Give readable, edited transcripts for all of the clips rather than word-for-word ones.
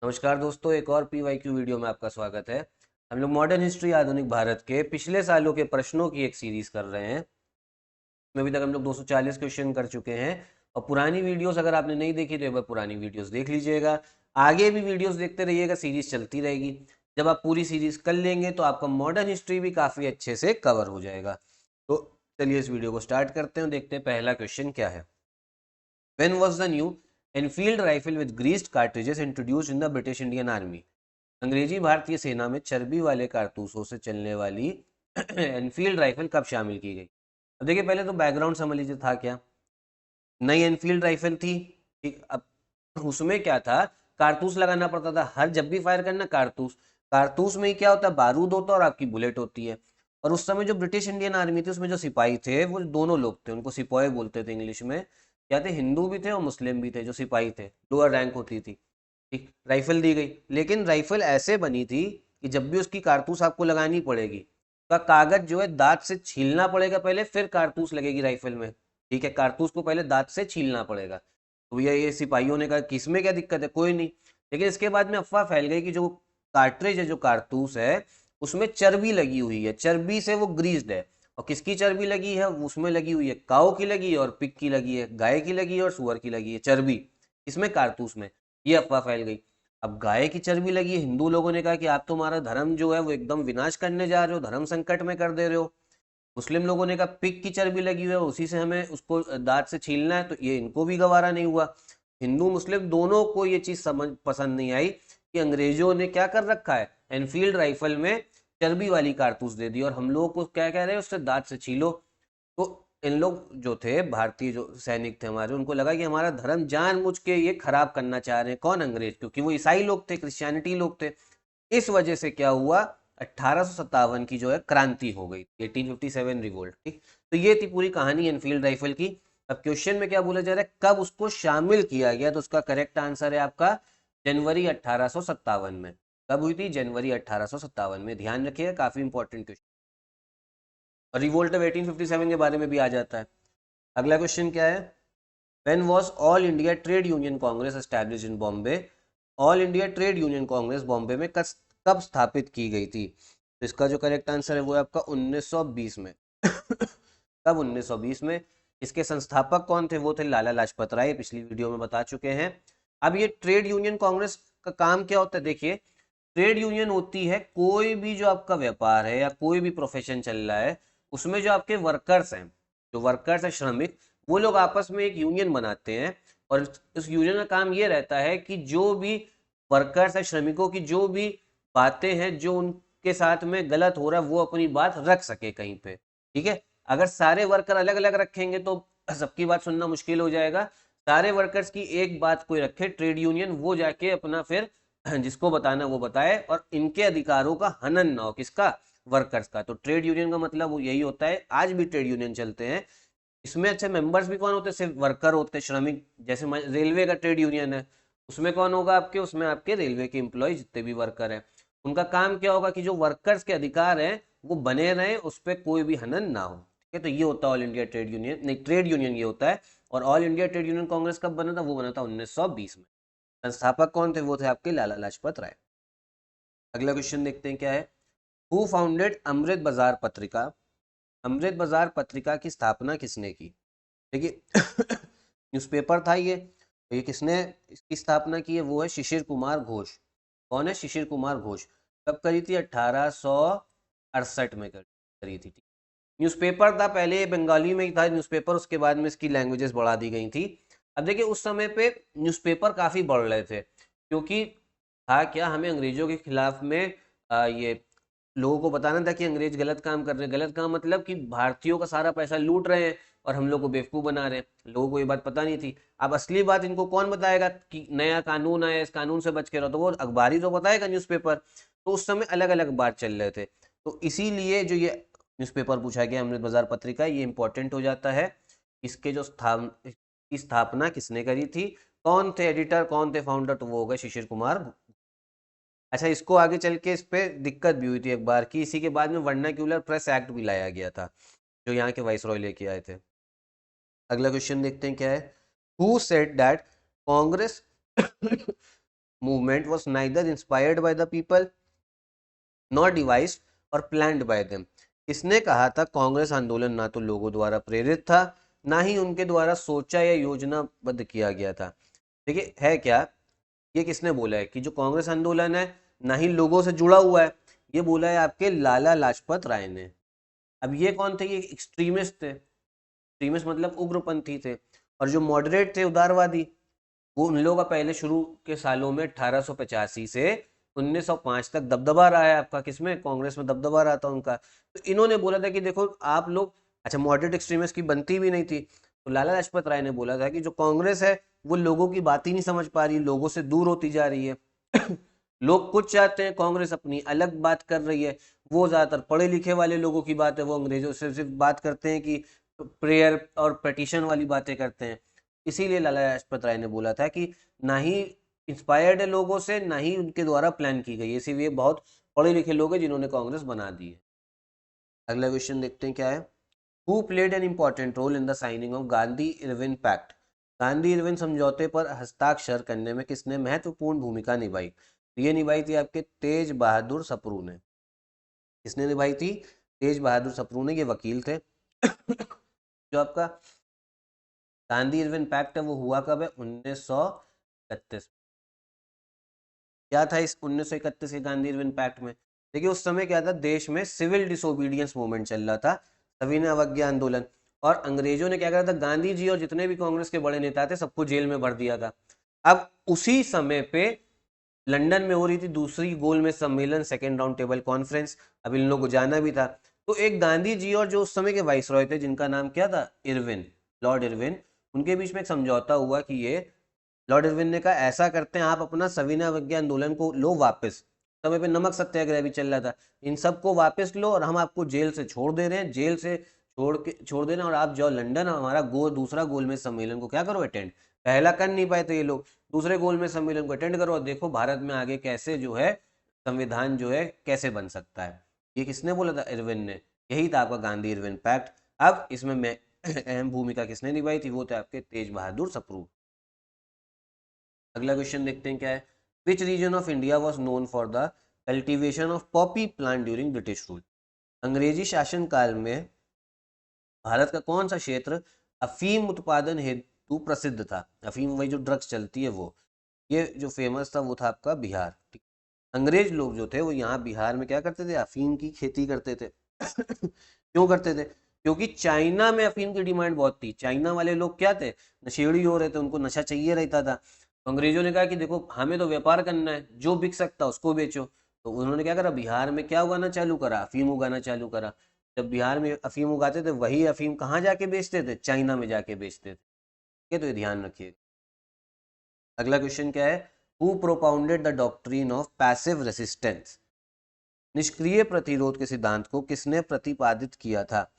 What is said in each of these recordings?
नमस्कार दोस्तों, एक और पीवाईक्यू वीडियो में आपका स्वागत है। हम लोग मॉडर्न हिस्ट्री आधुनिक भारत के पिछले सालों के प्रश्नों की एक सीरीज कर रहे हैं। इसमें अभी तक हम लोग 240 क्वेश्चन कर चुके हैं। और पुरानी वीडियोस अगर आपने नहीं देखी तो एक बार पुरानी वीडियोस देख लीजिएगा। आगे भी वीडियोस देखते रहिएगा, सीरीज चलती रहेगी। जब आप पूरी सीरीज कर लेंगे तो आपका मॉडर्न हिस्ट्री भी काफ़ी अच्छे से कवर हो जाएगा। तो चलिए इस वीडियो को स्टार्ट करते हैं, देखते हैं पहला क्वेश्चन क्या है। When was the new Enfield rifle with greased cartridges introduced in the British Indian Army? अंग्रेजी भारतीय सेना में चर्बी वाले कारतूसों से चलने वाली एनफील्ड राइफल कब शामिल की गई? अब देखिए, पहले तो बैकग्राउंड समझ लीजिए था क्या। नई एनफील्ड राइफल थी, ठीक। अब उसमें क्या था, कारतूस लगाना पड़ता था। हर जब भी फायर करना कारतूस, कारतूस में ही क्या होता है, बारूद होता है और आपकी बुलेट होती है। और उस समय जो ब्रिटिश इंडियन आर्मी थी उसमें जो सिपाही थे वो दोनों लोग थे, उनको सिपाही बोलते थे इंग्लिश में। क्या थे, हिंदू भी थे और मुस्लिम भी थे। जो सिपाही थे लोअर रैंक होती थी, ठीक। राइफल दी गई, लेकिन राइफल ऐसे बनी थी कि जब भी उसकी कारतूस आपको लगानी पड़ेगी तो कागज जो है दांत से छीलना पड़ेगा पहले, फिर कारतूस लगेगी राइफल में। ठीक है, कारतूस को पहले दांत से छीलना पड़ेगा। तो भैया ये सिपाहियों ने कहा कि इसमें क्या दिक्कत है, कोई नहीं। लेकिन इसके बाद में अफवाह फैल गई कि जो कार्ट्रिज है, जो कारतूस है, उसमें चर्बी लगी हुई है, चर्बी से वो ग्रीस्ड है। और किसकी चर्बी लगी है, उसमें लगी हुई है काऊ की लगी है, और पिग की लगी है, गाय की लगी है, और सुअर की लगी है चर्बी इसमें कारतूस में। ये अफवाह फैल गई। अब गाय की चर्बी लगी है, हिंदू लोगों ने कहा कि आप तो हमारा धर्म जो है वो एकदम विनाश करने जा रहे हो, धर्म संकट में कर दे रहे हो। मुस्लिम लोगों ने कहा पिग की चर्बी लगी हुई है, उसी से हमें उसको दांत से छीलना है, तो ये इनको भी गवारा नहीं हुआ। हिंदू मुस्लिम दोनों को ये चीज समझ पसंद नहीं आई कि अंग्रेजों ने क्या कर रखा है, एनफील्ड राइफल में चर्बी वाली कारतूस दे दी, और हम लोगों को क्या कह रहे हैं, उससे दांत से छीलो। तो इन लोग जो थे, भारतीय जो सैनिक थे हमारे, उनको लगा कि हमारा धर्म जानबूझ के ये खराब करना चाह रहे हैं। कौन, अंग्रेज, क्योंकि वो ईसाई लोग थे, क्रिश्चियनिटी लोग थे। इस वजह से क्या हुआ, 1857 की जो है क्रांति हो गई, 1857 रिवोल्ट, ठीक। तो ये थी पूरी कहानी एनफील्ड राइफल की। अब क्वेश्चन में क्या बोला जा रहा है, कब उसको शामिल किया गया, तो उसका करेक्ट आंसर है आपका जनवरी 1857 में। कब हुई थी, जनवरी 1857 में। ध्यान रखिएगा, काफी इंपॉर्टेंट क्वेश्चन। और रिवोल्ट ऑफ 1857 के बारे में भी आ जाता है। अगला क्वेश्चन क्या है, when was all India trade union Congress establish in Bombay? All India trade union Congress Bombay में कब स्थापित की गई थी? तो इसका जो करेक्ट आंसर है वो है आपका 1920 में। कब, 1920 में। इसके संस्थापक कौन थे, वो थे लाला लाजपत राय, पिछली वीडियो में बता चुके हैं। अब ये ट्रेड यूनियन कांग्रेस का काम क्या होता है, देखिए। ट्रेड यूनियन होती है कोई भी जो आपका व्यापार है या कोई भी प्रोफेशन चल रहा है, उसमें जो आपके वर्कर्स हैं, जो वर्कर्स है, श्रमिक, वो लोग आपस में एक यूनियन बनाते हैं। और इस यूनियन का काम ये रहता है कि जो भी वर्कर्स है, श्रमिकों की जो भी बातें हैं, जो उनके साथ में गलत हो रहा है, वो अपनी बात रख सके कहीं पे। ठीक है, अगर सारे वर्कर अलग अलग रखेंगे तो सबकी बात सुनना मुश्किल हो जाएगा। सारे वर्कर्स की एक बात कोई रखे, ट्रेड यूनियन, वो जाके अपना फिर जिसको बताना वो बताए, और इनके अधिकारों का हनन ना हो, किसका, वर्कर्स का। तो ट्रेड यूनियन का मतलब वो यही होता है। आज भी ट्रेड यूनियन चलते हैं। इसमें अच्छा मेंबर्स भी कौन होते हैं, सिर्फ वर्कर होते हैं, श्रमिक। जैसे रेलवे का ट्रेड यूनियन है, उसमें कौन होगा आपके, उसमें आपके रेलवे के एम्प्लॉय जितने भी वर्कर हैं, उनका काम क्या होगा कि जो वर्कर्स के अधिकार हैं वो बने रहे, उस पर कोई भी हनन ना हो। ठीक है, तो ये होता है ऑल इंडिया ट्रेड यूनियन, नहीं, ट्रेड यूनियन ये होता है। और all India trade union Congress कब बना था, वो बना था 1920 में। संस्थापक कौन थे, वो थे आपके लाला लाजपत राय। अगला क्वेश्चन देखते हैं क्या है, हु फाउंडेड अमृत बाजार पत्रिका? अमृत बाजार पत्रिका की स्थापना किसने की? देखिए, न्यूज़पेपर था ये, तो ये किसने इसकी स्थापना की है, वो है शिशिर कुमार घोष। कौन है, शिशिर कुमार घोष। कब करी थी, 1868 में करी थी। न्यूज़पेपर था पहले, बंगाली में ही था न्यूज़पेपर, उसके बाद में इसकी लैंग्वेजेस बढ़ा दी गई थी। अब देखिए, उस समय पे न्यूज़पेपर काफ़ी बढ़ रहे थे, क्योंकि था क्या, हमें अंग्रेजों के खिलाफ में ये लोगों को बताना था कि अंग्रेज गलत काम कर रहे हैं। गलत काम मतलब कि भारतीयों का सारा पैसा लूट रहे हैं और हम लोग को बेवकूफ़ बना रहे हैं। लोगों को ये बात पता नहीं थी। अब असली बात इनको कौन बताएगा कि नया कानून आया, इस कानून से बच के रहो, तो वो अखबार ही तो बताएगा, न्यूज़पेपर। तो उस समय अलग अलग अखबार चल रहे थे, तो इसीलिए जो ये न्यूज़पेपर पूछा गया अमृत बाजार पत्रिका, ये इंपॉर्टेंट हो जाता है। इसके जो की स्थापना किसने करी थी, कौन थे एडिटर, कौन थे फाउंडर, तो वो हो गए शिशिर कुमार। अच्छा, इसको आगे चल के इस पे दिक्कत भी हुई थी एक बार की, इसी के बाद में वर्नाक्यूलर प्रेस एक्ट भी लाया गया था, जो यहाँ के वाइसरॉय लेके आए थे। अगला क्वेश्चन देखते हैं क्या है, who said that Congress movement was neither inspired by the people not devised और प्लान्ड बाय देम। इसने कहा था कांग्रेस आंदोलन ना तो लोगों द्वारा प्रेरित था, ना ही उनके द्वारा सोचा या योजनाबद्ध किया गया था। देखिए है क्या, ये किसने बोला है कि जो कांग्रेस आंदोलन है ना ही लोगों से जुड़ा हुआ है, ये बोला है आपके लाला लाजपत राय ने। अब ये कौन थे, ये एक्सट्रीमिस्ट थे। एक्सट्रीमिस्ट मतलब उग्रपंथी थे। और जो मॉडरेट थे उदारवादी, वो उन लोगों का पहले शुरू के सालों में 1885 से 1905 तक दबदबा रहा है आपका, किसमें, कांग्रेस में दबदबा रहा था उनका। तो इन्होंने बोला था कि देखो आप लोग, अच्छा मॉडरेट एक्सट्रीमिस्ट की बनती भी नहीं थी, तो लाला लाजपत राय ने बोला था कि जो कांग्रेस है वो लोगों की बात ही नहीं समझ पा रही, लोगों से दूर होती जा रही है। लोग कुछ चाहते हैं, कांग्रेस अपनी अलग बात कर रही है। वो ज्यादातर पढ़े लिखे वाले लोगों की बात है, वो अंग्रेजों से सिर्फ बात करते हैं कि प्रेयर और पटिशन वाली बातें करते हैं। इसीलिए लाला लाजपत राय ने बोला था कि ना ही इंस्पायर्ड है लोगों से, ना ही उनके द्वारा प्लान की गई है, इसीलिए बहुत पढ़े लिखे लोग हैं जिन्होंने कांग्रेस बना दी है। अगला क्वेश्चन देखते हैं क्या है। Who played an important role in the signing of Gandhi Irwin pact. Gandhi Irwin समझौते पर हस्ताक्षर करने में किसने महत्वपूर्ण भूमिका निभाई। ये निभाई थी आपके तेज बहादुर सप्रू ने। किसने निभाई थी, तेज बहादुर सप्रू ने। ये वकील थे। जो आपका गांधी इरविन पैक्ट है वो हुआ कब है, 1931। क्या था इस 1931 के गांधी इरविन पैक्ट में। देखिए उस समय क्या था, देश में सिविल डिसोबीडियंस मूवमेंट चल रहा था, सविनय अवज्ञा आंदोलन। और अंग्रेजों ने क्या करा था, गांधी जी और जितने भी कांग्रेस के बड़े नेता थे सबको जेल में भर दिया था। अब उसी समय पे लंदन में हो रही थी दूसरी गोलमेज सम्मेलन, सेकेंड राउंड टेबल कॉन्फ्रेंस। अब इन लोगों को जाना भी था। तो एक गांधी जी और जो उस समय के वाइसरॉय थे जिनका नाम क्या था, इरविन, लॉर्ड इरविन, उनके बीच में एक समझौता हुआ कि ये, लॉर्ड इरविन ने कहा ऐसा करते हैं, आप अपना सविनय अवज्ञा आंदोलन को लो वापस। समय पे नमक सत्याग्रह भी चल रहा था, इन सबको वापस लो और हम आपको जेल से छोड़ दे रहे हैं, जेल से छोड़ देना, और आप जाओ लंदन, हमारा दूसरा गोलमेज सम्मेलन को क्या करो, अटेंड। पहला कर नहीं पाए थे ये लोग, दूसरे गोलमेज सम्मेलन को अटेंड करो और देखो भारत में आगे कैसे जो है संविधान जो है कैसे बन सकता है। ये किसने बोला था, इरविन ने। यही था आपका गांधी इरविन पैक्ट। अब इसमें मैं अहम भूमिका किसने निभाई थी, वो थे आपके तेज बहादुर सप्रू। अगला क्वेश्चन देखते हैं क्या है। Which region of India was known for the cultivation of Poppy plant during British rule. अंग्रेजी शासन काल में भारत का कौन सा क्षेत्र अफीम उत्पादन हेतु प्रसिद्ध था। अफीम वही जो ड्रग्स चलती है वो, ये जो फेमस था वो था आपका बिहार। ठीक। अंग्रेज लोग जो थे वो यहाँ बिहार में क्या करते थे, अफीम की खेती करते थे। क्यों करते थे, क्योंकि चाइना में अफीम की डिमांड बहुत थी। चाइना वाले लोग क्या थे, नशेड़ी हो रहे थे, उनको नशा चाहिए रहता था। तो अंग्रेजों ने कहा कि देखो हमें तो व्यापार करना है, जो बिक सकता उसको बेचो। तो उन्होंने क्या करा, बिहार में क्या उगाना चालू करा, अफीम उगाना चालू करा। जब बिहार में अफीम उगाते थे, वही अफीम कहाँ जाके बेचते थे, चाइना में जाके बेचते थे। ये तो ये ध्यान रखिए। अगला क्वेश्चन क्या है। Who propounded the doctrine of passive resistance. निष्क्रिय प्रतिरोध के सिद्धांत को किसने प्रतिपादित किया था।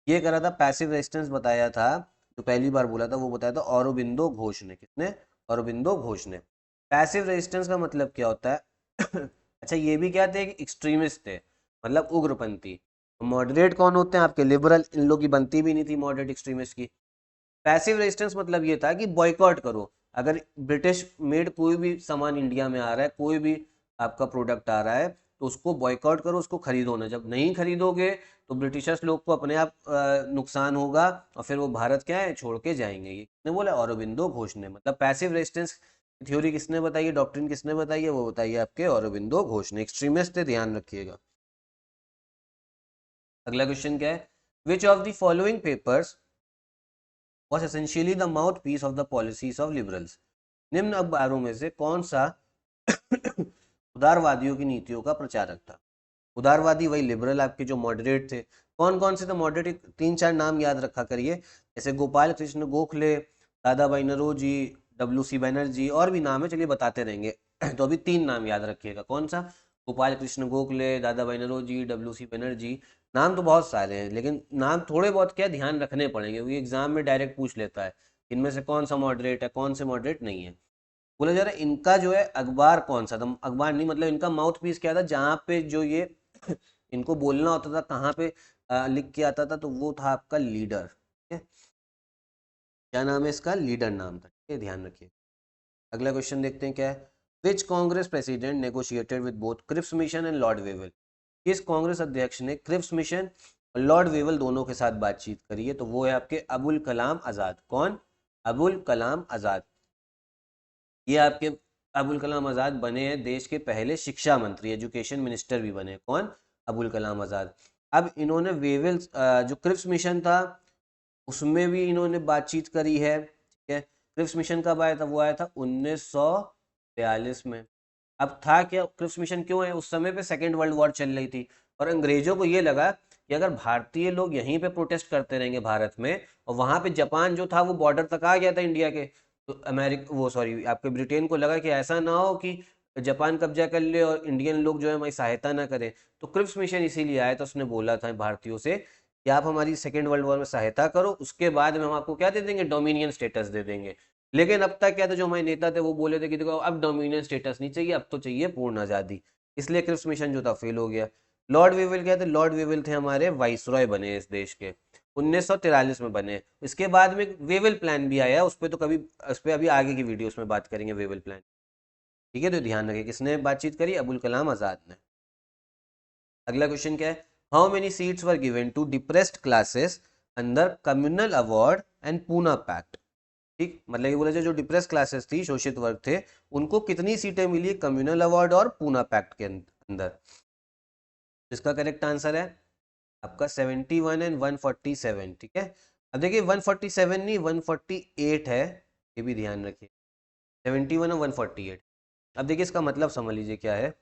ये करा था, पैसिव रेजिस्टेंस बताया था, जो पहली बार बोला था वो बताया था औरोबिंदो घोष ने। किसने, औरोबिंदो घोष ने। पैसिव रेजिस्टेंस का मतलब क्या होता है। अच्छा ये भी क्या थे, एक्सट्रीमिस्ट थे, मतलब उग्रपंथी। मॉडरेट कौन होते हैं आपके, लिबरल। इन लोग की बनती भी नहीं थी मॉडरेट एक्सट्रीमिस्ट की। पैसिव रेजिस्टेंस मतलब ये था कि बॉयकॉट करो। अगर ब्रिटिश मेड कोई भी सामान इंडिया में आ रहा है, कोई भी आपका प्रोडक्ट आ रहा है, तो उसको बॉयकॉट करो, उसको खरीदो ना। जब नहीं खरीदोगे तो ब्रिटिशर्स लोग को अपने आप नुकसान होगा और फिर वो भारत क्या है छोड़ के जाएंगे। ये किसने बोला, औरोबिंदो घोष ने। मतलब पैसिव रेजिस्टेंस थ्योरी किसने बताई है, डॉक्ट्रिन किसने बताई है, वो बताइए आपके औरोबिंदो घोष ने। एक्सट्रीमिस्ट थे, ध्यान रखिएगा। अगला क्वेश्चन क्या है। Which of the following papers was essentially the mouthpiece of the policies of liberals। निम्न अखबारों में से कौन सा उदारवादियों की नीतियों का प्रचारक था। उदारवादी वही लिबरल आपके जो मॉडरेट थे। कौन कौन से थे मॉडरेट, तीन चार नाम याद रखा करिए, जैसे गोपाल कृष्ण गोखले, दादा भाई नौरोजी, WC बनर्जी, और भी नाम है, चलिए बताते रहेंगे। तो अभी तीन नाम याद रखिएगा, कौन सा, गोपाल कृष्ण गोखले, दादा भाई नौरोजी, WC बनर्जी। नाम तो बहुत सारे हैं लेकिन नाम थोड़े बहुत क्या ध्यान रखने पड़ेंगे, क्योंकि एग्जाम में डायरेक्ट पूछ लेता है इनमें से कौन सा मॉडरेट है, कौन से मॉडरेट नहीं है। बोला जा रहा है इनका जो है अखबार कौन सा था, अखबार नहीं मतलब इनका माउथ पीस क्या था, जहाँ पे जो ये इनको बोलना होता था, कहाँ पे लिख के आता था, तो वो था आपका लीडर। ठीक है, क्या नाम है इसका, लीडर नाम था। ठीक है, ध्यान रखिए। अगला क्वेश्चन देखते हैं क्या है। Which Congress president negotiated with both Cripps mission and Lord Wavell? किस कांग्रेस अध्यक्ष ने क्रिप्स मिशन और लॉर्ड वेवल दोनों के साथ बातचीत करी है? तो वो है आपके अबुल कलाम आजाद। कौन? अबुल कलाम आजाद। ये आपके अबुल कलाम आजाद बने हैं देश के पहले शिक्षा मंत्री, एजुकेशन मिनिस्टर भी बने। कौन? अबुल कलाम आजाद। अब इन्होंने वेवल जो क्रिप्स मिशन था उसमें भी इन्होंने बातचीत करी है। ठीक है, क्रिप्स मिशन कब आया था? वो आया था 1942 में। अब था क्या क्रिप्स मिशन? क्यों है? उस समय पे सेकेंड वर्ल्ड वॉर चल रही थी और अंग्रेजों को ये लगा कि अगर भारतीय लोग यहीं पे प्रोटेस्ट करते रहेंगे भारत में, और वहां पे जापान जो था वो बॉर्डर तक आ गया था इंडिया के, तो अमेरिका वो सॉरी आपके ब्रिटेन को लगा कि ऐसा ना हो कि जापान कब्जा कर ले और इंडियन लोग जो है हमारी सहायता ना करें। तो क्रिप्स मिशन इसीलिए आया था, उसने बोला था भारतीयों से कि आप हमारी सेकेंड वर्ल्ड वॉर में सहायता करो, उसके बाद में हम आपको क्या दे देंगे? डोमिनियन स्टेटस दे देंगे। लेकिन अब तक क्या था, जो हमारे नेता थे वो बोले थे कि देखो अब डोमिनियन स्टेटस नहीं चाहिए, अब तो चाहिए पूर्ण आज़ादी। इसलिए क्रिप्स मिशन जो था फेल हो गया। लॉर्ड वेवल क्या थे? लॉर्ड वेवल थे हमारे वाइसरॉय बने इस देश के, 1943 में बने। इसके बाद में वेवल प्लान भी आया, उस पर तो कभी उस पर अभी आगे की वीडियोस में बात करेंगे वेवल प्लान। ठीक है, तो ध्यान रखें किसने बातचीत करी? अबुल कलाम आजाद ने। अगला क्वेश्चन क्या है? How many seats were given to depressed classes under communal award and Poona pact? ठीक, मतलब ये बोला जाए जो डिप्रेस क्लासेस थी, शोषित वर्ग थे, उनको कितनी सीटें मिली कम्युनल अवार्ड और पूना पैक्ट के अंदर? इसका करेक्ट आंसर है आपका 71 एंड 147। ठीक है, अब देखिए 147 नहीं 148 है, ये भी ध्यान रखिए। 71 और 148। अब देखिए इसका मतलब समझ लीजिए क्या है।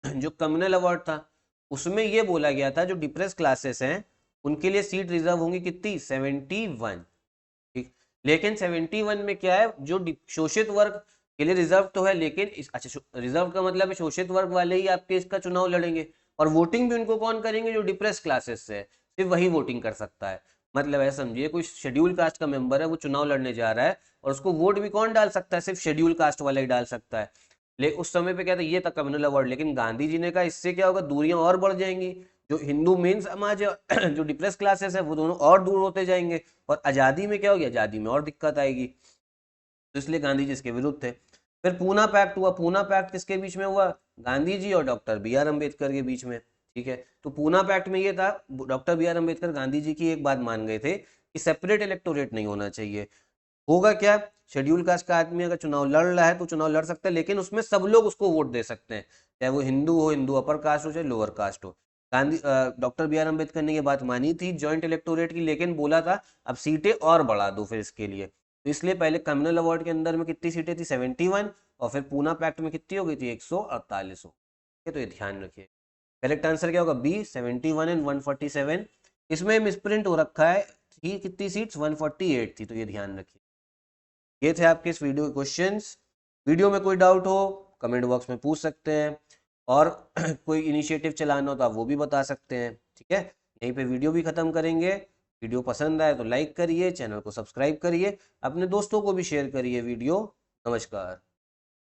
जो कम्युनल अवार्ड था उसमें ये बोला गया था जो डिप्रेस क्लासेस हैं उनके लिए सीट रिजर्व होंगी कितनी? 71। ठीक, लेकिन 71 में क्या है, जो शोषित वर्ग के लिए रिजर्व तो है, लेकिन अच्छा रिजर्व का मतलब है शोषित वर्ग वाले ही आपके इसका चुनाव लड़ेंगे, और वोटिंग भी उनको कौन करेंगे? जो डिप्रेस क्लासेस से है, सिर्फ वही वोटिंग कर सकता है। मतलब है समझिए कोई शेड्यूल कास्ट का मेंबर है, वो चुनाव लड़ने जा रहा है और उसको वोट भी कौन डाल सकता है? सिर्फ शेड्यूल कास्ट वाला ही डाल सकता है। लेकिन उस समय पे क्या था, ये था कम्युनल अवार्ड। लेकिन गांधी जी ने कहा इससे क्या होगा, दूरियां और बढ़ जाएंगी, जो हिंदू मेन समाज है जो डिप्रेस क्लासेस है वो दोनों और दूर होते जाएंगे, और आज़ादी में क्या होगी, आज़ादी में और दिक्कत आएगी। तो इसलिए गांधी जी इसके विरुद्ध थे। फिर पूना पैक्ट हुआ। पूना पैक्ट किसके बीच में हुआ? गांधी जी और डॉक्टर बी आर अम्बेडकर के बीच में। ठीक है, तो पूना पैक्ट में ये था, doctor B R Ambedkar Gandhi ji की एक बात मान गए थे कि सेपरेट इलेक्टोरेट नहीं होना चाहिए। होगा क्या, शेड्यूल कास्ट का आदमी अगर चुनाव लड़ रहा है तो चुनाव लड़ सकता है, लेकिन उसमें सब लोग उसको वोट दे सकते हैं, चाहे वो हिंदू हो, हिंदू अपर कास्ट हो, चाहे लोअर कास्ट हो। Gandhi doctor B R Ambedkar ने ये बात मानी थी जॉइंट इलेक्टोरेट की, लेकिन बोला था अब सीटें और बढ़ा दो फिर इसके लिए। तो इसलिए पहले कम्युनल अवार्ड के अंदर में कितनी सीटें थी? 71, और फिर पूना पैक्ट में कितनी हो गई थी? 148 हो। तो ये ध्यान रखिए। करेक्ट आंसर क्या होगा? B, 71 and 147। इसमें मिसप्रिंट हो रखा है, थी कितनी सीट्स? 148 थी, तो ये ध्यान रखिए। ये थे आपके इस वीडियो के क्वेश्चंस। वीडियो में कोई डाउट हो कमेंट बॉक्स में पूछ सकते हैं, और कोई इनिशिएटिव चलाना हो तो आप वो भी बता सकते हैं। ठीक है, यहीं पे वीडियो भी ख़त्म करेंगे। वीडियो पसंद आए तो लाइक करिए, चैनल को सब्सक्राइब करिए, अपने दोस्तों को भी शेयर करिए वीडियो। नमस्कार।